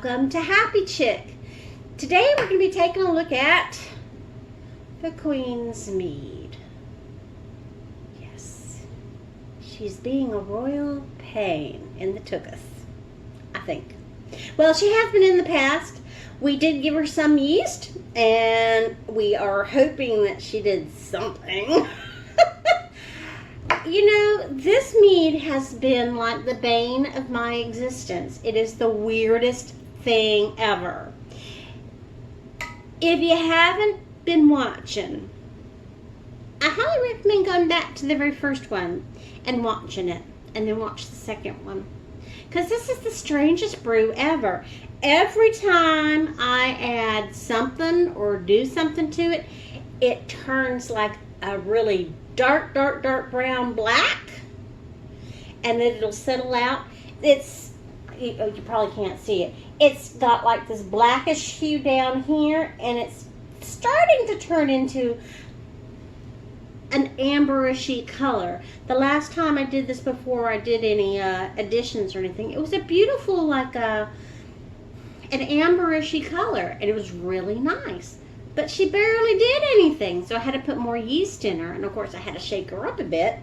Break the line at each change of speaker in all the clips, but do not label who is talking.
Welcome to Happy Chick. Today we're going to be taking a look at the Queen's Mead. Yes, she's being a royal pain in the tuchus, I think. Well, she has been in the past. We did give her some yeast, and we are hoping that she did something. You know, this mead has been like the bane of my existence. It is the weirdest thing ever. If you haven't been watching, I highly recommend going back to the very first one and watching it, and then watch the second one. Because this is the strangest brew ever. Every time I add something or do something to it, it turns like a really dark brown black, and then it'll settle out. It's, you probably can't see it. It's got like this blackish hue down here, and it's starting to turn into an amberishy color. The last time I did this before I did any additions or anything, it was a beautiful like an amberishy color, and it was really nice. But she barely did anything, so I had to put more yeast in her, and of course I had to shake her up a bit.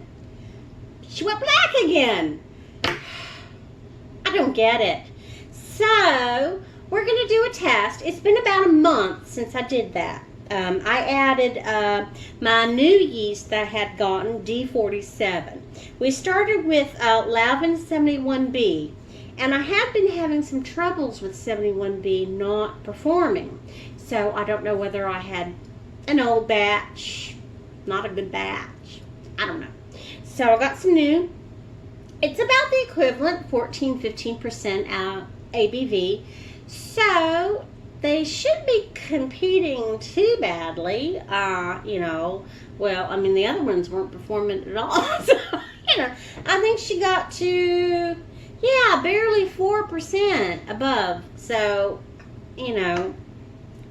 She went black again. I don't get it. So we're going to do a test. It's been about a month since I did that. I added my new yeast that I had gotten, D47. We started with Lavin 71B, and I have been having some troubles with 71B not performing. So I don't know whether I had an old batch, not a good batch. I don't know. So I got some new. It's about the equivalent, 14-15% ABV. So they should be competing too badly. You know, well, I mean, the other ones weren't performing at all. So, you know, I think she got to, yeah, barely 4% above. So, you know,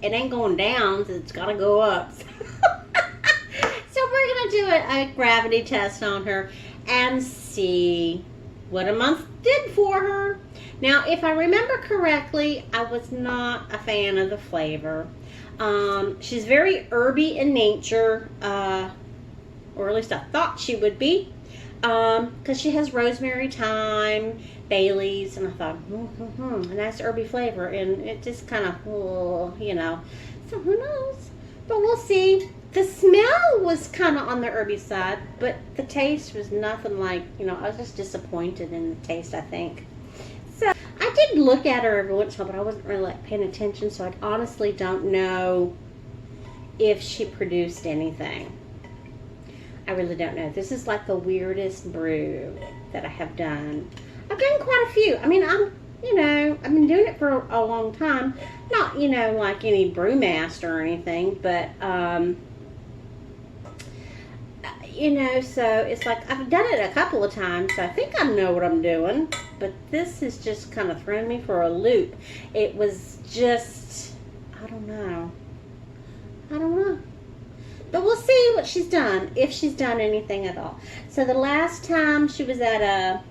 it ain't going down, so it's got to go up. So we're going to do a gravity test on her and see what a month did for her. Now, if I remember correctly, I was not a fan of the flavor. She's very herby in nature, or at least I thought she would be, because she has rosemary, thyme, Bailey's, and I thought, a nice herby flavor, and it just kind of, you know, so who knows? But we'll see. The smell was kind of on the herby side, but the taste was nothing like, you know, I was just disappointed in the taste, I think. So I did look at her every once in a while, but I wasn't really like paying attention, so I honestly don't know if she produced anything. I really don't know. This is like the weirdest brew that I have done. I've done quite a few. I mean, I've been doing it for a long time. Not, you know, like any brewmaster or anything, but, you know, so it's like I've done it a couple of times, so I think I know what I'm doing. But this has just kind of thrown me for a loop. It was just, I don't know. But we'll see what she's done, if she's done anything at all. So the last time she was at a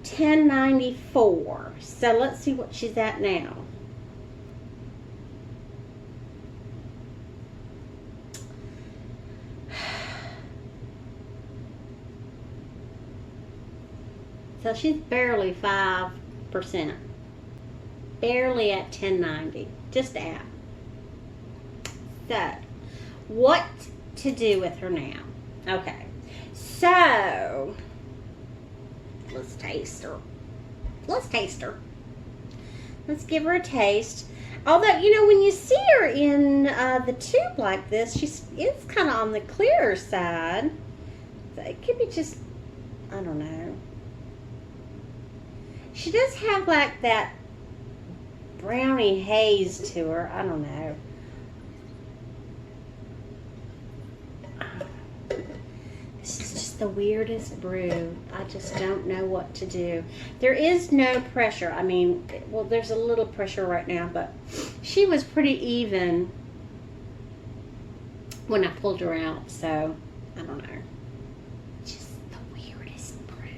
1094. So let's see what she's at now. So she's barely 5%. Barely at 1090. Just at. So, what to do with her now? Okay. So, let's taste her. Let's give her a taste. Although, you know, when you see her in the tube like this, she is kind of on the clearer side. So it could be just, I don't know. She does have like that brownie haze to her. I don't know. This is just the weirdest brew. I just don't know what to do. There is no pressure. I mean, well, there's a little pressure right now, but she was pretty even when I pulled her out, so I don't know. Just the weirdest brew.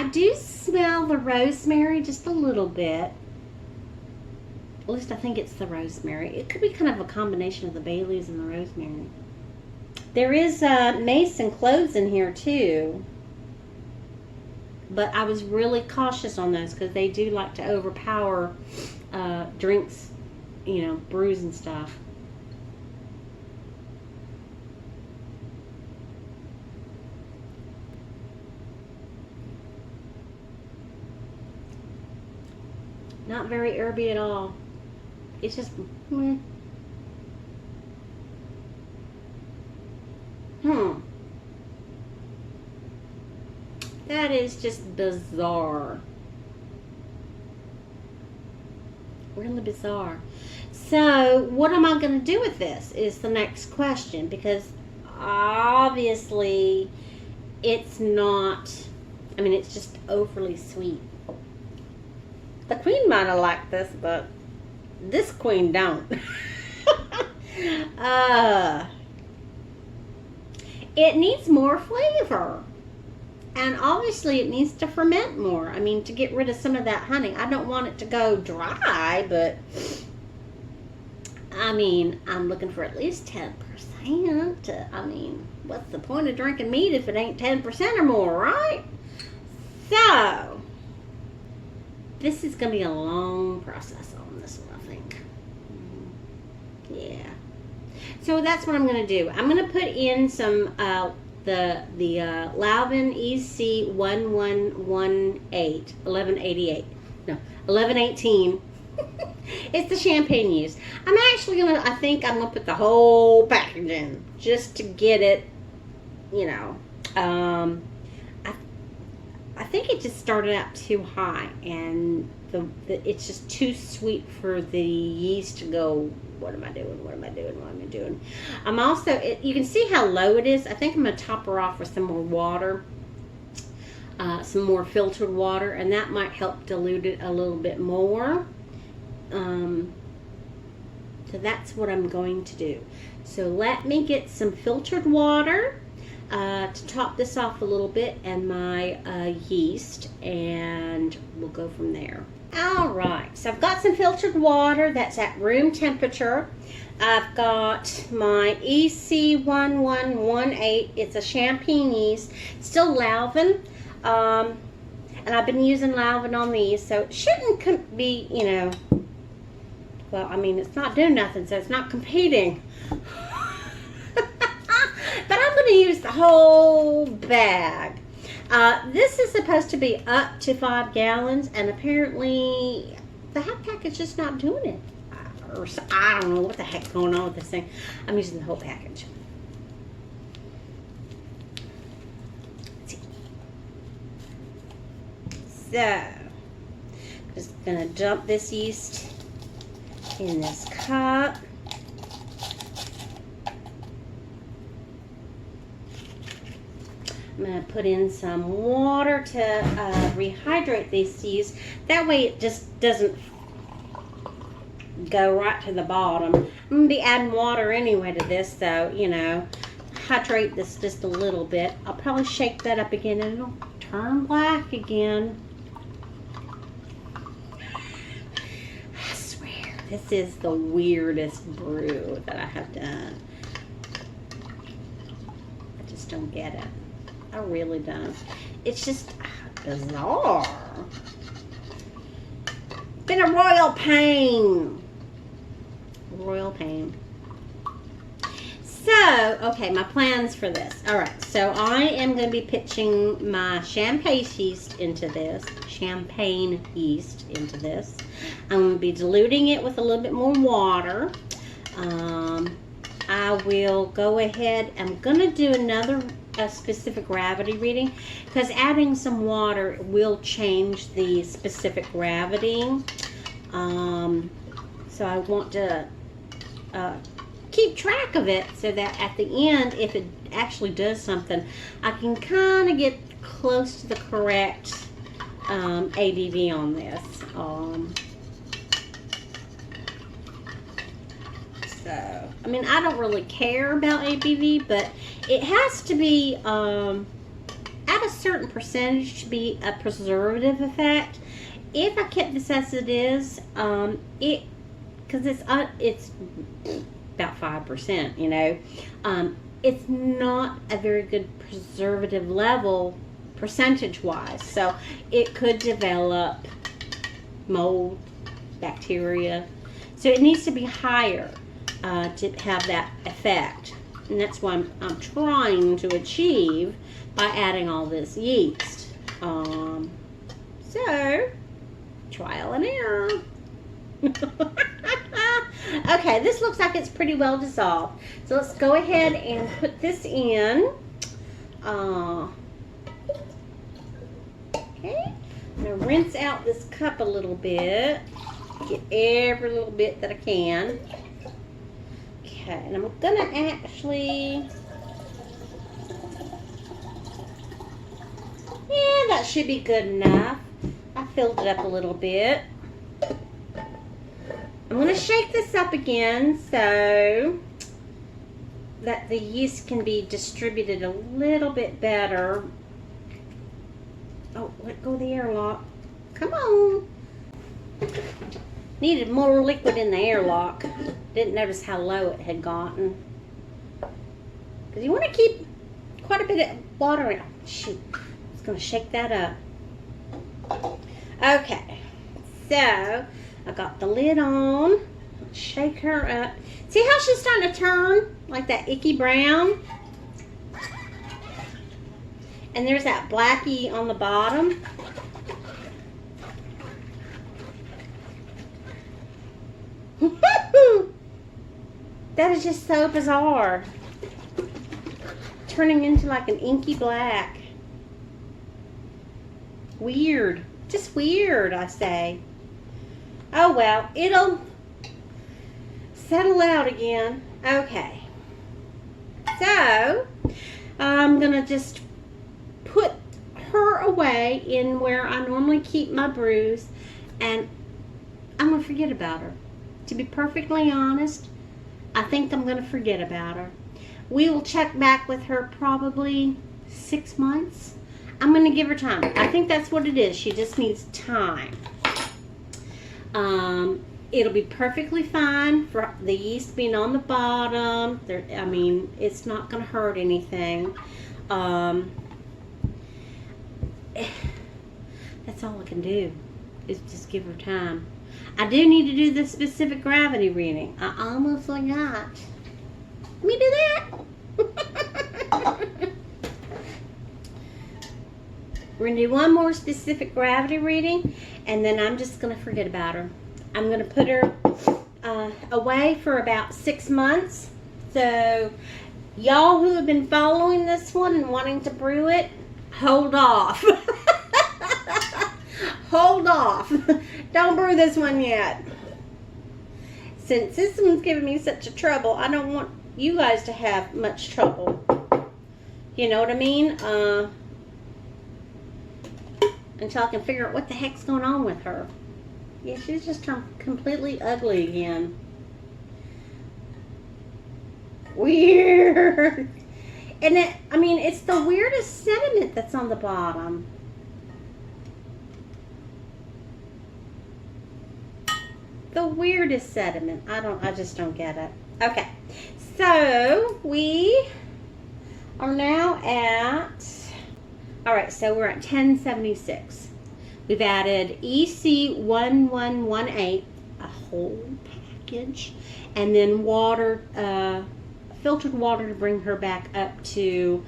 I do smell the rosemary just a little bit. At least I think it's the rosemary. It could be kind of a combination of the bay leaves and the rosemary. There is mace and cloves in here too. But I was really cautious on those because they do like to overpower drinks, you know, brews and stuff. Not very herby at all. It's just, That is just bizarre. Really bizarre. So, what am I going to do with this is the next question, because obviously it's not, I mean, it's just overly sweet. The queen might have liked this, but this queen don't. It needs more flavor. And obviously it needs to ferment more. I mean, to get rid of some of that honey. I don't want it to go dry, but I mean, I'm looking for at least 10%. I mean, what's the point of drinking mead if it ain't 10% or more, right? So, this is going to be a long process on this one, I think. Yeah. So that's what I'm going to do. I'm going to put in some the Lalvin EC 1118. No, 1118. It's the champagne yeast. I'm actually going to, I think I'm going to put the whole package in just to get it, you know. I think it just started out too high, and it's just too sweet for the yeast to go, what am I doing, what am I doing, what am I doing? I'm also, you can see how low it is. I think I'm going to top her off with some more water, some more filtered water, and that might help dilute it a little bit more. So that's what I'm going to do. So let me get some filtered water to top this off a little bit, and my yeast, and we'll go from there. Alright, so I've got some filtered water that's at room temperature. I've got my EC 1118. It's a champagne yeast, still Lalvin, and I've been using Lalvin on these, so it shouldn't be, you know, well, I mean, it's not doing nothing, so it's not competing. But I'm going to use the whole bag. This is supposed to be up to 5 gallons, and apparently the half pack is just not doing it. Or I don't know what the heck's going on with this thing. I'm using the whole package. Let's see. So, I'm just going to dump this yeast in this cup. I'm going to put in some water to rehydrate these yeast. That way it just doesn't go right to the bottom. I'm going to be adding water anyway to this, so, you know, hydrate this just a little bit. I'll probably shake that up again and it'll turn black again. I swear, this is the weirdest brew that I have done. I just don't get it. I really don't. It's just bizarre. Been a royal pain. Royal pain. So, okay, my plans for this. Alright, so I am going to be pitching my champagne yeast into this. I'm going to be diluting it with a little bit more water. I will go ahead. I'm going to do another specific gravity reading, because adding some water will change the specific gravity. So I want to keep track of it so that at the end, if it actually does something, I can kind of get close to the correct ABV on this. So, I mean, I don't really care about ABV, but it has to be at a certain percentage to be a preservative effect. If I kept this as it is, because it's about 5%, you know, it's not a very good preservative level percentage-wise. So it could develop mold, bacteria. So it needs to be higher to have that effect. And that's what I'm trying to achieve by adding all this yeast. So, trial and error. Okay, this looks like it's pretty well dissolved. So let's go ahead and put this in. Okay, I'm going to rinse out this cup a little bit. Get every little bit that I can. Okay, and I'm going to actually... Yeah, that should be good enough. I filled it up a little bit. I'm going to shake this up again so that the yeast can be distributed a little bit better. Oh, let go of the airlock. Come on. Needed more liquid in the airlock. Didn't notice how low it had gotten. Because you want to keep quite a bit of water in. Shoot. I was going to shake that up. Okay. So, I got the lid on. Shake her up. See how she's starting to turn? Like that icky brown? And there's that blackie on the bottom. That is just so bizarre. Turning into like an inky black. Weird. Just weird, I say. Oh well, it'll settle out again. Okay. So, I'm going to just put her away in where I normally keep my brews, and I'm going to forget about her. To be perfectly honest, I think I'm going to forget about her. We will check back with her probably 6 months. I'm going to give her time. I think that's what it is. She just needs time. It'll be perfectly fine for the yeast being on the bottom. I mean, it's not going to hurt anything. That's all I can do is just give her time. I do need to do the specific gravity reading. I almost forgot. Let me do that. We're going to do one more specific gravity reading, and then I'm just going to forget about her. I'm going to put her away for about 6 months. So, y'all who have been following this one and wanting to brew it, hold off. Hold off. Don't brew this one yet. Since this one's giving me such a trouble, I don't want you guys to have much trouble. You know what I mean? Until I can figure out what the heck's going on with her. Yeah, she's just turned completely ugly again. Weird. And I mean, it's the weirdest sediment that's on the bottom. The weirdest sediment. I just don't get it. Okay. So, we are now at, all right, so we're at 1076. We've added EC1118, a whole package, and then water, filtered water to bring her back up to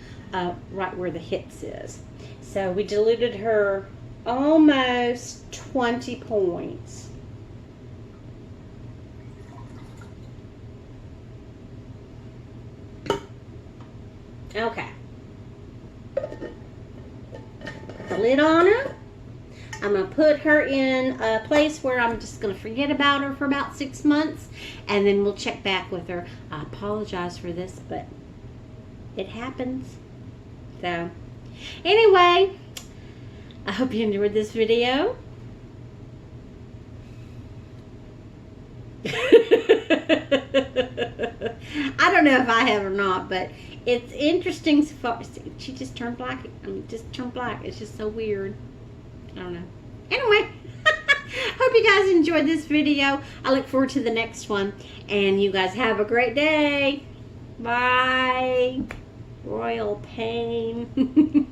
right where the hips is. So we diluted her almost 20 points. Okay. Put the lid on her. I'm going to put her in a place where I'm just going to forget about her for about 6 months, and then we'll check back with her. I apologize for this, but it happens. So, anyway, I hope you enjoyed this video. I don't know if I have or not, but it's interesting. So far. She just turned black. I mean, just turned black. It's just so weird. I don't know. Anyway, hope you guys enjoyed this video. I look forward to the next one. And you guys have a great day. Bye. Royal pain.